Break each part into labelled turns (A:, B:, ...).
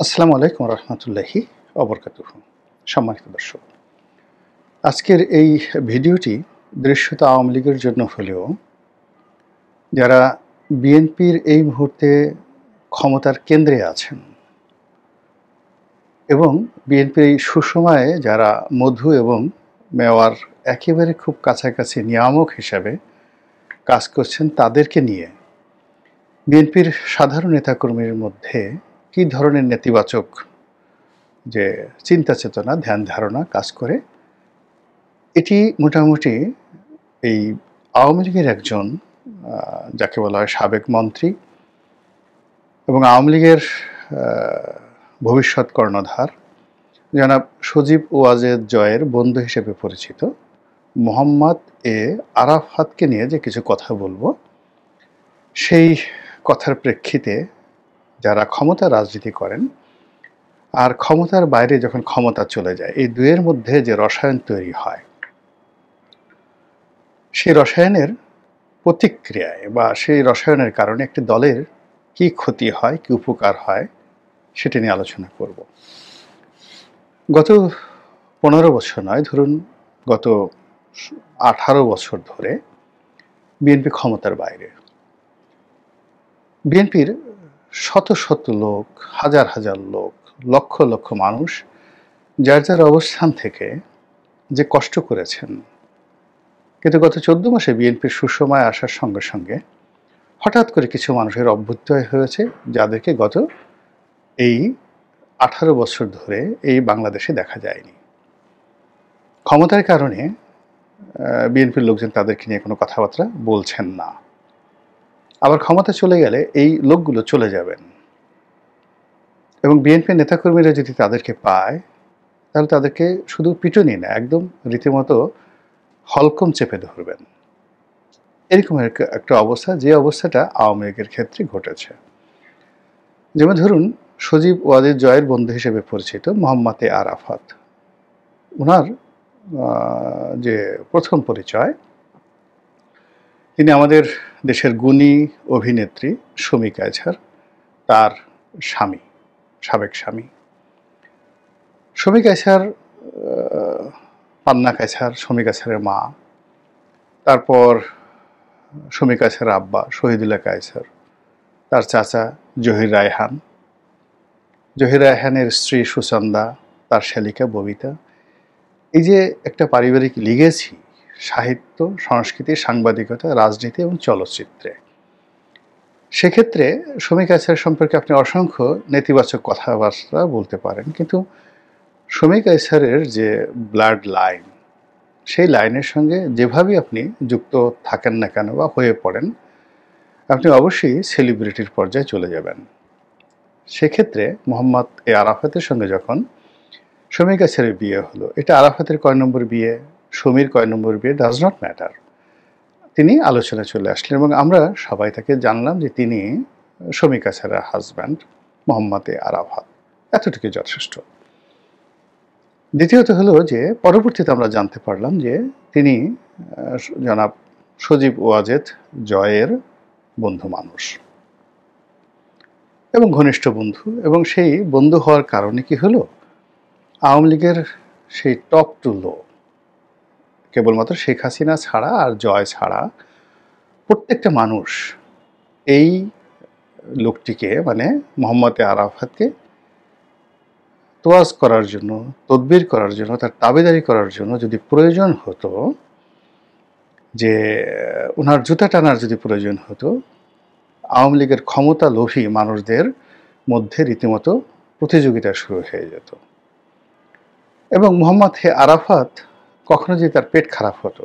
A: আসসালামু আলাইকুম রহমতুল্লাহি অবরকাতুহ। সম্মানিত দর্শক, আজকের এই ভিডিওটি দৃশ্যত আওয়ামী লীগের জন্য হলেও যারা বিএনপির এই মুহূর্তে ক্ষমতার কেন্দ্রে আছেন এবং বিএনপির এই সুসময়ে যারা মধু এবং মেওয়ার একেবারে খুব কাছাকাছি নিয়ামক হিসাবে কাজ করছেন, তাদেরকে নিয়ে বিএনপির সাধারণ নেতাকর্মীর মধ্যে কী ধরনের নেতিবাচক যে চিন্তা চেতনা, ধ্যান ধারণা কাজ করে, এটি মোটামুটি এই আওয়ামী লীগের একজন যাকে বলা হয় সাবেক মন্ত্রী এবং আওয়ামী লীগের ভবিষ্যৎ কর্ণধার জনাব সজীব ওয়াজেদ জয়ের বন্ধু হিসেবে পরিচিত মোহাম্মদ এ আরাফাতকে নিয়ে যে কিছু কথা বলবো, সেই কথার প্রেক্ষিতে যারা ক্ষমতা রাজনীতি করেন আর ক্ষমতার বাইরে যখন ক্ষমতা চলে যায়, এই দুয়ের মধ্যে যে রসায়ন তৈরি হয়, সেই রসায়নের প্রতিক্রিয়ায় বা সেই রসায়নের কারণে একটি দলের কি ক্ষতি হয়, কি উপকার হয়, সেটা নিয়ে আলোচনা করব। গত 15 বছর নয়, ধরুন গত 18 বছর ধরে বিএনপি ক্ষমতার বাইরে। বিএনপির শত শত লোক, হাজার হাজার লোক, লক্ষ লক্ষ মানুষ যার যার অবস্থান থেকে যে কষ্ট করেছেন, কিন্তু গত 14 মাসে বিএনপির সুসময় আসার সঙ্গে সঙ্গে হঠাৎ করে কিছু মানুষের অভ্যুদয় হয়েছে, যাদেরকে গত এই 18 বছর ধরে এই বাংলাদেশে দেখা যায়নি। ক্ষমতার কারণে বিএনপির লোকজন তাদেরকে নিয়ে কোনো কথাবার্তা বলছেন না। আবার ক্ষমতা চলে গেলে এই লোকগুলো চলে যাবেন এবং বিএনপির নেতাকর্মীরা যদি তাদেরকে পায়, তাহলে তাদেরকে শুধু পিটুনি না, একদম রীতিমতো হলকম চেপে ধরবেন। এরকম একটা অবস্থা, যে অবস্থাটা আওয়ামী লীগের ক্ষেত্রে ঘটেছে। যেমন ধরুন, সজীব ওয়াজেদ জয়ের বন্ধু হিসেবে পরিচিত মোহাম্মদ এ আরাফাত, ওনার যে প্রথম পরিচয়, তিনি আমাদের দেশের গুণী অভিনেত্রী শমী কায়ছার তার স্বামী, সাবেক স্বামী। শমী কায়ছার, পান্না কায়ছার শমী কায়ছারের মা, তারপর শমী কায়ছারের আব্বা শহীদুল্লাহ কায়ছার, তার চাচা জহির রায়হান, জহির রায়হানের স্ত্রী সুচন্দা, তার শালিকা ববিতা। এই যে একটা পারিবারিক লিগেছি সাহিত্য, সংস্কৃতি, সাংবাদিকতা, রাজনীতি এবং চলচ্চিত্রে, সেক্ষেত্রে শমী কায়ছার সম্পর্কে আপনি অসংখ্য নেতিবাচক কথাবার্তা বলতে পারেন, কিন্তু শমী কায়ছারের যে ব্লাড লাইন, সেই লাইনের সঙ্গে যেভাবেই আপনি যুক্ত থাকেন না কেন বা হয়ে পড়েন, আপনি অবশ্যই সেলিব্রিটির পর্যায়ে চলে যাবেন। সেক্ষেত্রে মোহাম্মদ এ আরাফাতের সঙ্গে যখন শমী কায়ছারের বিয়ে হলো, এটা আরাফাতের কয় নম্বর বিয়ে, শমীর কয় নম্বর বিয়ে, ডাজ নট ম্যাটার, তিনি আলোচনায় চলে আসলেন এবং আমরা সবাই তাকে জানলাম যে তিনি শমী কায়ছারের হাজব্যান্ড মোহাম্মদ এ আরাফাত। এতটুকু যথেষ্ট। দ্বিতীয়ত হলো যে পরবর্তীতে আমরা জানতে পারলাম যে তিনি জনাব সজীব ওয়াজেদ জয়ের বন্ধু মানুষ এবং ঘনিষ্ঠ বন্ধু, এবং সেই বন্ধু হওয়ার কারণে কি হলো, আওয়ামী লীগের সেই টপ টু লো, কেবলমাত্র শেখ হাসিনা ছাড়া আর জয় ছাড়া প্রত্যেকটা মানুষ এই লোকটিকে, মানে মোহাম্মদ এ আরাফাতকে তোয়াজ করার জন্য, তদবির করার জন্য, তার তাবেদারি করার জন্য যদি প্রয়োজন হতো, যে ওনার জুতা টানার যদি প্রয়োজন হতো, আওয়ামী লীগের ক্ষমতা লোভী মানুষদের মধ্যে রীতিমতো প্রতিযোগিতা শুরু হয়ে যেত। এবং মোহাম্মদ হে আরাফাত কখনো যদি তার পেট খারাপ হতো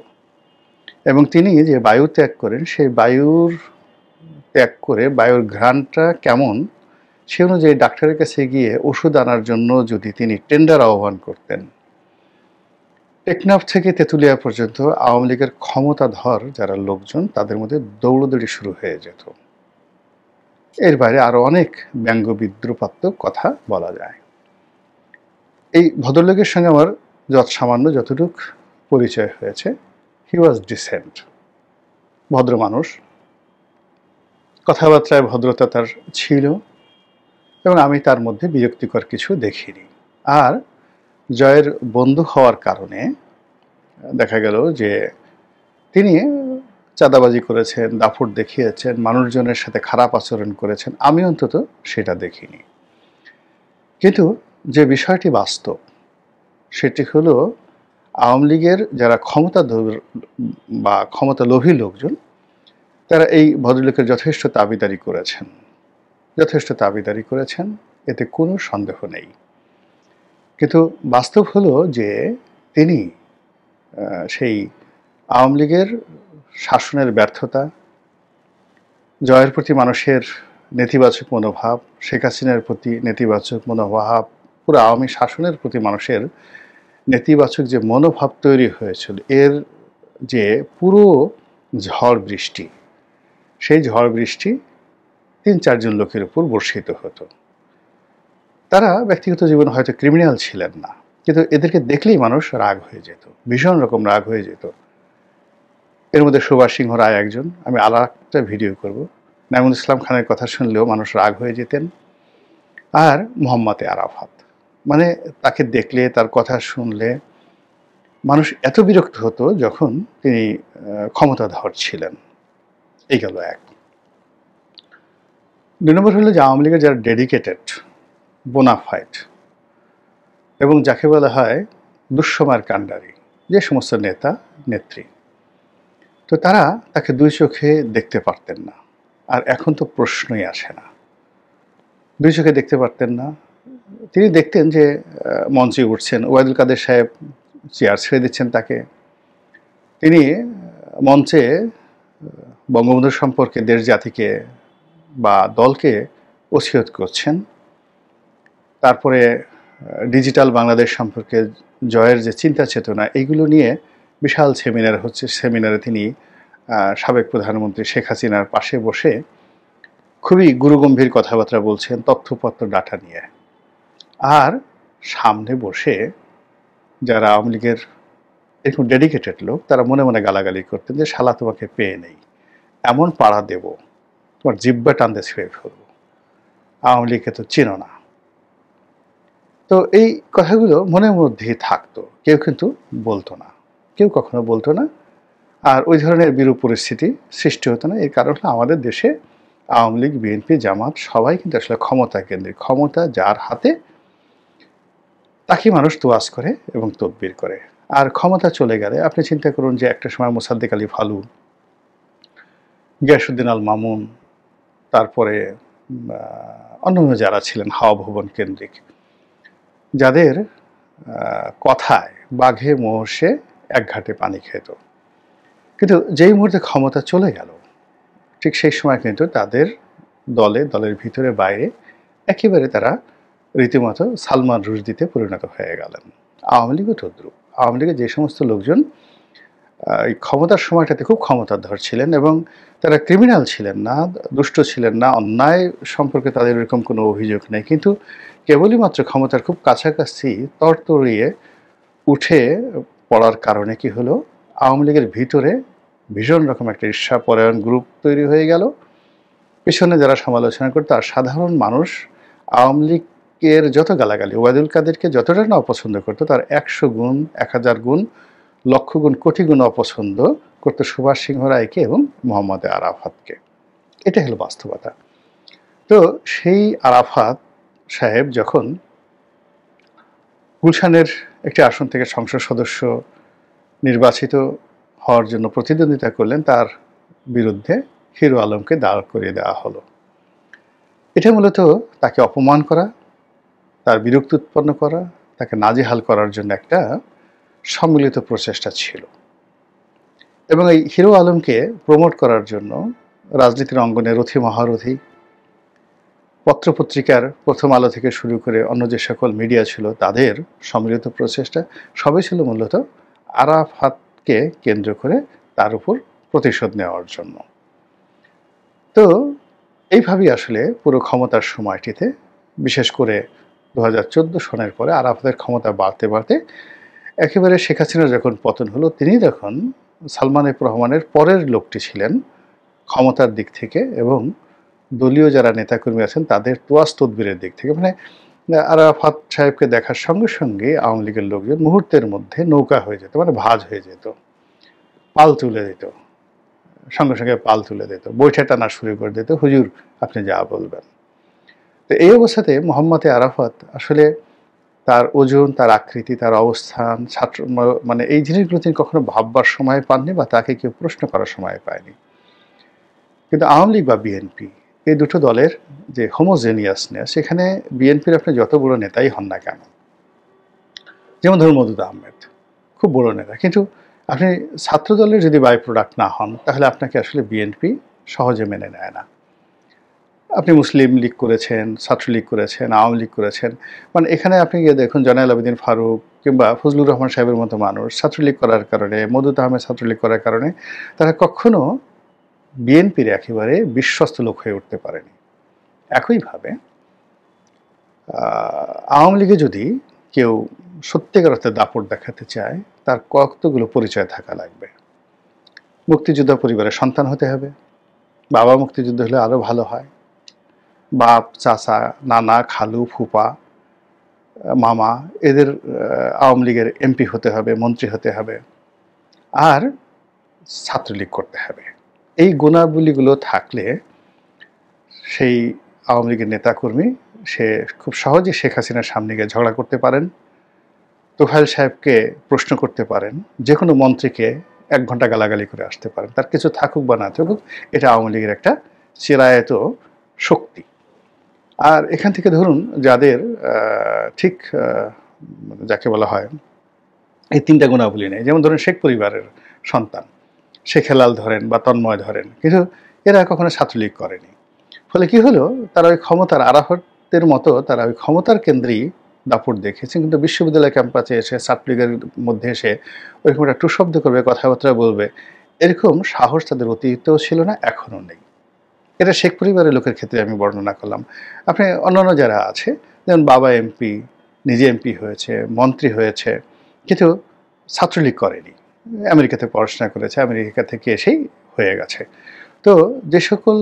A: এবং তিনি যে বায়ু ত্যাগ করেন, সেই বায়ুর ত্যাগ করে বায়ুর ঘ্রাণটা কেমন, সে অনুযায়ী ডাক্তারের কাছে গিয়ে ওষুধ আনার জন্য যদি তিনি টেন্ডার আহ্বান করতেন, টেকনাফ থেকে তেঁতুলিয়া পর্যন্ত আওয়ামী লীগের ক্ষমতাধর যারা লোকজন, তাদের মধ্যে দৌড়দৌড়ি শুরু হয়ে যেত। এর বাইরে আরো অনেক ব্যঙ্গ বিদ্রুপাত্মক কথা বলা যায়। এই ভদ্রলোকের সঙ্গে আমার সামান্য যতটুক পরিচয় হয়েছে, হি ওয়াজ ডিসেন্ট, ভদ্র মানুষ, কথাবার্তায় ভদ্রতা তার ছিল, এবং আমি তার মধ্যে বিরক্তিকর কিছু দেখিনি। আর জয়ের বন্ধু হওয়ার কারণে দেখা গেল যে তিনি চাঁদাবাজি করেছেন, দাপট দেখিয়েছেন, মানুষজনের সাথে খারাপ আচরণ করেছেন। আমি অন্তত সেটা দেখিনি। কিন্তু যে বিষয়টি বাস্তব সেটি হলো আওয়ামী লীগের যারা বা ক্ষমতালোভী লোকজন তারা এই ভদ্রলোকের যথেষ্ট দাবিদারি করেছেন, এতে কোনো সন্দেহ নেই। কিন্তু বাস্তব হলো যে তিনি সেই আওয়ামী লীগের শাসনের ব্যর্থতা, জয়ের প্রতি মানুষের নেতিবাচক মনোভাব, শেখ হাসিনার প্রতি নেতিবাচক মনোভাব, পুরো আওয়ামী শাসনের প্রতি মানুষের নেতিবাচক যে মনোভাব তৈরি হয়েছিল, এর যে পুরো ঝড় বৃষ্টি, সেই ঝড় বৃষ্টি ৩-৪ জন লোকের উপর বর্ষিত হতো। তারা ব্যক্তিগত জীবনে হয়তো ক্রিমিনাল ছিলেন না, কিন্তু এদেরকে দেখলেই মানুষ রাগ হয়ে যেত, ভীষণ রকম রাগ হয়ে যেত। এর মধ্যে সুভাষ সিংহ রায় একজন। আমি আরেকটা ভিডিও করব। নাঈমুল ইসলাম খানের কথা শুনলেও মানুষ রাগ হয়ে যেতেন। আর মোহাম্মদ আরাফাত, মানে তাকে দেখলে, তার কথা শুনলে মানুষ এত বিরক্ত হতো যখন তিনি ক্ষমতাধর ছিলেন। এই গেল এক। ২ নম্বর হলো যে আওয়ামী লীগের যারা ডেডিকেটেড, বোনাফাইড এবং যাকে বলা হয় দুঃসময়ের কাণ্ডারি যে সমস্ত নেতা নেত্রী, তো তারা তাকে ২ চোখে দেখতে পারতেন না। আর এখন তো প্রশ্নই আসে না, ২ চোখে দেখতে পারতেন না। তিনি দেখতেন যে মঞ্চে উঠছেন, ওবায়দুল কাদের সাহেব চেয়ার ছেড়ে দিচ্ছেন তাকে, তিনি মঞ্চে বঙ্গবন্ধু সম্পর্কে দেশ জাতিকে বা দলকে ওসিয়ত করছেন। তারপরে ডিজিটাল বাংলাদেশ সম্পর্কে জয়ের যে চিন্তা চেতনা, এইগুলো নিয়ে বিশাল সেমিনার হচ্ছে। সেমিনারে তিনি সাবেক প্রধানমন্ত্রী শেখ হাসিনার পাশে বসে খুবই গুরুগম্ভীর কথাবার্তা বলছেন, তথ্যপত্র ডাটা নিয়ে। আর সামনে বসে যারা আওয়ামী লীগের এরকম ডেডিকেটেড লোক, তারা মনে মনে গালাগালি করতেন যে শালা তোমাকে পেয়ে নেই, এমন পাড়া দেব, তোমার জিব্বা টানতে ছিঁড়ে ফেলবো, আওয়ামী লীগকে তো চিনো না। তো এই কথাগুলো মনের মধ্যেই থাকতো, কেউ কিন্তু বলতো না, কেউ কখনো বলতো না। আর ওই ধরনের বিরূপ পরিস্থিতি সৃষ্টি হতো না। এর কারণ হলো আমাদের দেশে আওয়ামী লীগ, বিএনপি, জামাত সবাই কিন্তু আসলে ক্ষমতা কেন্দ্রিক। ক্ষমতা যার হাতে তাকে মানুষ তোয়াজ করে এবং তদবির করে। আর ক্ষমতা চলে গেলে আপনি চিন্তা করুন যে একটা সময় মোসাদ্দেক আলী ফালু, গিয়াসউদ্দিন আল মামুন, তারপরে অন্যান্য যারা ছিলেন হাওয়া ভবন কেন্দ্রিক, যাদের কথায় বাঘে মহিষে এক ঘাটে পানি খেত, কিন্তু যেই মুহূর্তে ক্ষমতা চলে গেল ঠিক সেই সময় কিন্তু তাদের দলের ভিতরে বাইরে একেবারে তারা রীতিমতো সালমান রুশদিতে পরিণত হয়ে গেলেন। আওয়ামী লীগও তদ্রুপ। আওয়ামী লীগের যে সমস্ত লোকজন এই ক্ষমতার সময়টাতে খুব ক্ষমতাধর ছিলেন এবং তারা ক্রিমিনাল ছিলেন না, দুষ্ট ছিলেন না, অন্যায় সম্পর্কে তাদের এরকম কোনো অভিযোগ নেই, কিন্তু কেবলই মাত্র ক্ষমতার খুব কাছাকাছি তরতরিয়ে উঠে পড়ার কারণে কি হলো, আওয়ামী লীগের ভিতরে ভীষণ রকম একটা ঈর্ষাপরায়ণ গ্রুপ তৈরি হয়ে গেল। পেছনে যারা সমালোচনা করতো, আর সাধারণ মানুষ আওয়ামী লীগের যত গালাগালি, ওবায়দুল কাদেরকে যতটা না অপছন্দ করতো, তার ১০০ গুণ, ১০০০ গুণ, লক্ষ গুণ, কোটি গুণ অপছন্দ করতো সুভাষ সিংহ রায়কে এবং মোহাম্মদ আরাফাতকে। এটা হলো বাস্তবতা। তো সেই আরাফাত সাহেব যখন গুলশানের একটি আসন থেকে সংসদ সদস্য নির্বাচিত হওয়ার জন্য প্রতিদ্বন্দ্বিতা করলেন, তার বিরুদ্ধে হিরো আলমকে দাঁড় করিয়ে দেওয়া হলো। এটা মূলত তাকে অপমান করা, তার বিরক্তি উৎপন্ন করা, তাকে নাজেহাল করার জন্য একটা সম্মিলিত প্রচেষ্টা ছিল। এবং এই হিরো আলমকে প্রমোট করার জন্য রাজনীতির অঙ্গনে রথী মহারথী, পত্রপত্রিকার প্রথম আলো থেকে শুরু করে অন্য যে সকল মিডিয়া ছিল তাদের সম্মিলিত প্রচেষ্টা, সবই ছিল মূলত আরাফাতকে কেন্দ্র করে তার উপর প্রতিশোধ নেওয়ার জন্য। তো এইভাবেই আসলে পুরো ক্ষমতার সময়টিতে, বিশেষ করে ২০১৪ সনের পরে আরাফাতের ক্ষমতা বাড়তে বাড়তে একেবারে শেখ হাসিনার যখন পতন হলো, তিনি তখন সালমান এফ রহমানের পরের লোকটি ছিলেন ক্ষমতার দিক থেকে এবং দলীয় যারা নেতাকর্মী আছেন তাদের তোয়াজ তদবিরের দিক থেকে, মানে আরাফাত সাহেবকে দেখার সঙ্গে সঙ্গে আওয়ামী লীগের লোকজন মুহূর্তের মধ্যে নৌকা হয়ে যেত, মানে ভাঁজ হয়ে যেত, পাল তুলে দিত, সঙ্গে সঙ্গে পাল তুলে দিত, বৈঠা টানা শুরু করে দিত, হুজুর আপনি যা বলবেন। তো এই অবস্থাতে মোহাম্মদ আরাফাত আসলে তার ওজন, তার আকৃতি, তার অবস্থান, ছাত্র মানে এই জিনিসগুলো তিনি কখনো ভাববার সময় পাননি বা তাকে কেউ প্রশ্ন করার সময় পায়নি। কিন্তু আওয়ামী লীগ বা বিএনপি এই দুটো দলের যে হোমোজেনিয়াসনেস, সেখানে বিএনপির আপনি যত বড় নেতাই হন না কেন, যেমন ধরুন মওদুদ আহমেদ খুব বড় নেতা, কিন্তু আপনি ছাত্র দলের যদি বাই প্রোডাক্ট না হন তাহলে আপনাকে আসলে বিএনপি সহজে মেনে নেয় না। আপনি মুসলিম লীগ করেছেন, ছাত্রলীগ করেছেন, আওয়ামী লীগ করেছেন, মানে এখানে আপনি গিয়ে দেখুন জয়নাল আবেদিন ফারুক কিংবা ফজলুর রহমান সাহেবের মতো মানুষ ছাত্রলীগ করার কারণে, মওদুদ আহমেদ ছাত্রলীগ করার কারণে তারা কখনো বিএনপির একেবারে বিশ্বস্ত লোক হয়ে উঠতে পারেনি। একইভাবে আওয়ামী লীগে যদি কেউ সত্যিকার অর্থে দাপট দেখাতে চায় তার কতগুলো পরিচয় থাকা লাগবে। মুক্তিযোদ্ধা পরিবারের সন্তান হতে হবে, বাবা মুক্তিযুদ্ধ হলে আরও ভালো হয়, বাপ, চাচা, নানা, খালু, ফুপা, মামা এদের আওয়ামী লীগের এমপি হতে হবে, মন্ত্রী হতে হবে, আর ছাত্রলীগ করতে হবে। এই গুণাবলীগুলো থাকলে সেই আওয়ামী লীগের নেতাকর্মী সে খুব সহজেই শেখ হাসিনার সামনে গিয়ে ঝগড়া করতে পারেন, তোফায়েল সাহেবকে প্রশ্ন করতে পারেন, যে কোনো মন্ত্রীকে 1 ঘন্টা গালাগালি করে আসতে পারেন, তার কিছু থাকুক বা না থাকুক, এটা আওয়ামী লীগের একটা চিরায়ত শক্তি। আর এখান থেকে ধরুন যাদের ঠিক যাকে বলা হয় এই 3টা গুণাবলী নেই, যেমন ধরুন শেখ পরিবারের সন্তান শেখ হেলাল ধরেন বা তন্ময় ধরেন, কিন্তু এরা কখনো ছাত্রলীগ করেনি। ফলে কি হলো, তারা ওই ক্ষমতার আরাফতের মতো তারা ওই ক্ষমতার কেন্দ্রেই দাপট দেখেছে, কিন্তু বিশ্ববিদ্যালয় ক্যাম্পাসে এসে ছাত্রলীগের মধ্যে এসে ওইরকম একটা টুশব্দ করবে, কথাবার্তা বলবে, এরকম সাহস তাদের অতীতেও ছিল না, এখনও নেই। এটা শেখ পরিবারের লোকের ক্ষেত্রে আমি বর্ণনা করলাম। আপনি অন্যান্য যারা আছে, যেমন বাবা এমপি, নিজে এমপি হয়েছে, মন্ত্রী হয়েছে, কিন্তু ছাত্রলীগ করেনি, আমেরিকাতে পড়াশোনা করেছে, আমেরিকা থেকে এসেই হয়ে গেছে। তো যে সকল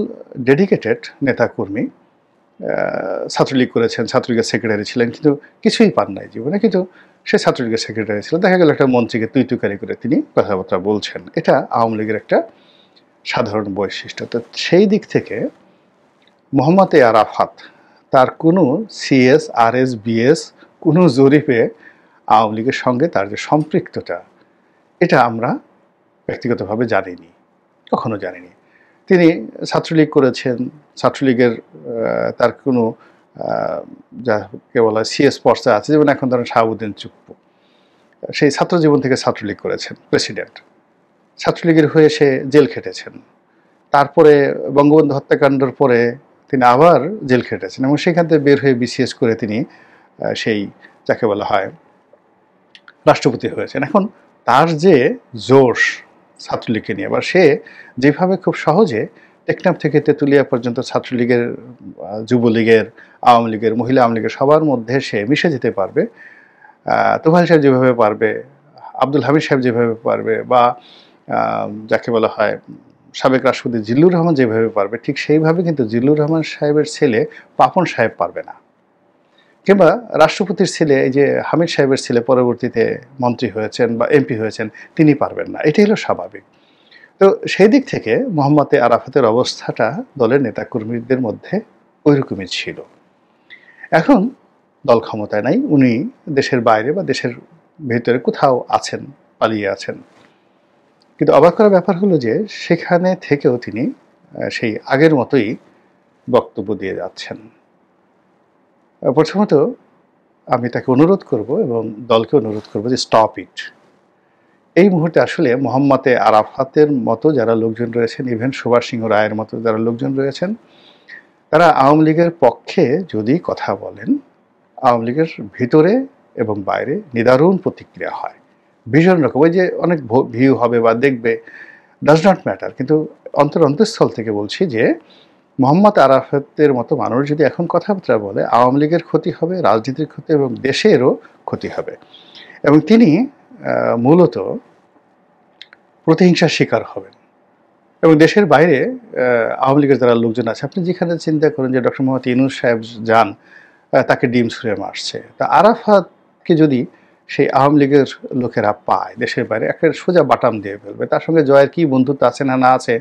A: ডেডিকেটেড নেতাকর্মী ছাত্রলীগ করেছেন, ছাত্রলীগের সেক্রেটারি ছিলেন, কিন্তু কিছুই পান নাই জীবনে, কিন্তু সে ছাত্রলীগের সেক্রেটারি ছিল, দেখা গেল একটা মন্ত্রীকে তুই তুকারি করে তিনি কথাবার্তা বলছেন। এটা আওয়ামী লীগের একটা সাধারণ বৈশিষ্ট্য। তো সেই দিক থেকে মোহাম্মদ আরাফাত তার কোনো সিএস, আরএস, বিএস কোনো জরিপে আওয়ামী লীগের সঙ্গে তার যে সম্পৃক্ততা, এটা আমরা ব্যক্তিগতভাবে জানিনি, কখনো জানিনি। তিনি ছাত্রলীগ করেছেন, ছাত্রলীগের তার কোনো যাকে বলা হয় সিএস পর্চা আছে, যেমন এখন ধরেন শাহাবুদ্দিন চুপ্পু, সেই ছাত্র জীবন থেকে ছাত্রলীগ করেছেন, প্রেসিডেন্ট, ছাত্রলীগের হয়ে সে জেল খেটেছেন, তারপরে বঙ্গবন্ধু হত্যাকাণ্ডের পরে তিনি আবার জেল খেটেছেন এবং সেখান থেকে বের হয়ে বিসিএস করে তিনি সেই যাকে বলা হয় রাষ্ট্রপতি হয়েছেন। এখন তার যে জোশ ছাত্রলীগকে নিয়ে, বা সে যেভাবে খুব সহজে টেকনাফ থেকে তেঁতুলিয়া পর্যন্ত ছাত্রলীগের, যুবলীগের, আওয়ামী লীগের, মহিলা আওয়ামী লীগের সবার মধ্যে সে মিশে যেতে পারবে, তোফায়েল সাহেব যেভাবে পারবে, আব্দুল হামিদ সাহেব যেভাবে পারবে, বা যাকে বলা হয় সাবেক রাষ্ট্রপতি জিল্লুর রহমান যেভাবে পারবে, ঠিক সেইভাবে কিন্তু জিল্লুর রহমান সাহেবের ছেলে পাপন সাহেব পারবে না, কিংবা রাষ্ট্রপতির ছেলে এই যে হামিদ সাহেবের ছেলে পরবর্তীতে মন্ত্রী হয়েছেন বা এমপি হয়েছেন, তিনি পারবেন না। এটাই হলো স্বাভাবিক। তো সেই দিক থেকে মোহাম্মদ আরাফাতের অবস্থাটা দলের নেতাকর্মীদের মধ্যে ওইরকমই ছিল। এখন দল ক্ষমতায় নাই, উনি দেশের বাইরে বা দেশের ভেতরে কোথাও আছেন, পালিয়ে আছেন। কিন্তু অবাক করার ব্যাপার হলো যে সেখানে থেকেও তিনি সেই আগের মতোই বক্তব্য দিয়ে যাচ্ছেন। প্রথমত আমি তাকে অনুরোধ করব এবং দলকে অনুরোধ করব যে স্টপ ইট। এই মুহূর্তে আসলে মোহাম্মদ আরাফাতের মতো যারা লোকজন রয়েছেন, ইভেন সুভাষ সিংহ রায়ের মতো যারা লোকজন রয়েছেন, তারা আওয়ামী লীগের পক্ষে যদি কথা বলেন, আওয়ামী লীগের ভিতরে এবং বাইরে নিদারুণ প্রতিক্রিয়া হয়, ভীষণ রকম। ওই যে অনেক ভিউ হবে বা দেখবে, ডাজ নট ম্যাটার, কিন্তু অন্তঃস্থল থেকে বলছি যে মোহাম্মদ আরাফাতের মতো মানুষ যদি এখন কথাবার্তা বলে, আওয়ামী লীগের ক্ষতি হবে, রাজনীতির ক্ষতি এবং দেশেরও ক্ষতি হবে। এবং তিনি মূলত প্রতিহিংসার শিকার হবেন। এবং দেশের বাইরে আওয়ামী লীগের যারা লোকজন আছে, আপনি যেখানে চিন্তা করেন যে ডক্টর মোহাম্মদ ইউনূস সাহেব যান, তাকে ডিম ছুঁড়ে মারছে। তা আরাফাতকে যদি সেই আওয়ামী লীগের লোকেরা পায় দেশের বাইরে, একেবারে সোজা বাটাম দিয়ে ফেলবে। তার সঙ্গে জয়ের কি বন্ধুত্ব আছে না না আছে,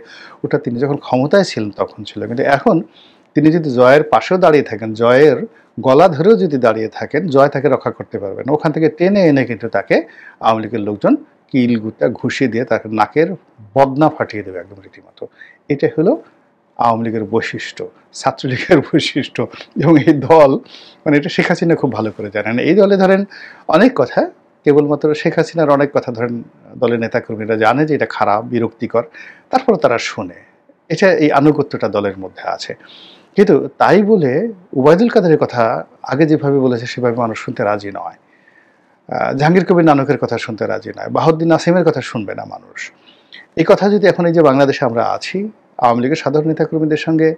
A: ওটা তিনি যখন ক্ষমতায় ছিলেন তখন ছিল। কিন্তু এখন তিনি যদি জয়ের পাশেও দাঁড়িয়ে থাকেন, জয়ের গলা ধরেও যদি দাঁড়িয়ে থাকেন, জয় তাকে রক্ষা করতে পারবে না। ওখান থেকে টেনে এনে কিন্তু তাকে আওয়ামী লীগের লোকজন কিল গুতা ঘুষি দিয়ে তাকে নাকের বদনা ফাটিয়ে দেবে একদম রীতিমতো। এটা হলো আওয়ামী লীগের বৈশিষ্ট্য, ছাত্রলীগের বৈশিষ্ট্য। এবং এই দল, মানে এটা শেখ হাসিনা খুব ভালো করে জানেন। এই দলে ধরেন অনেক কথা, কেবলমাত্র শেখ হাসিনার অনেক কথা ধরেন দলের নেতাকর্মীরা জানে যে এটা খারাপ, বিরক্তিকর, তারপরে তারা শোনে। এটা এই আনুগত্যটা দলের মধ্যে আছে। কিন্তু তাই বলে ওবায়দুল কাদেরের কথা আগে যেভাবে বলেছে সেভাবে মানুষ শুনতে রাজি নয়। জাহাঙ্গীর কবির নানকের কথা শুনতে রাজি নয়, বাহাউদ্দিন নাসিমের কথা শুনবে না মানুষ। এই কথা যদি এখন এই যে বাংলাদেশে আমরা আছি, আওয়ামী লীগের সাধারণ নেতাকর্মীদের সঙ্গে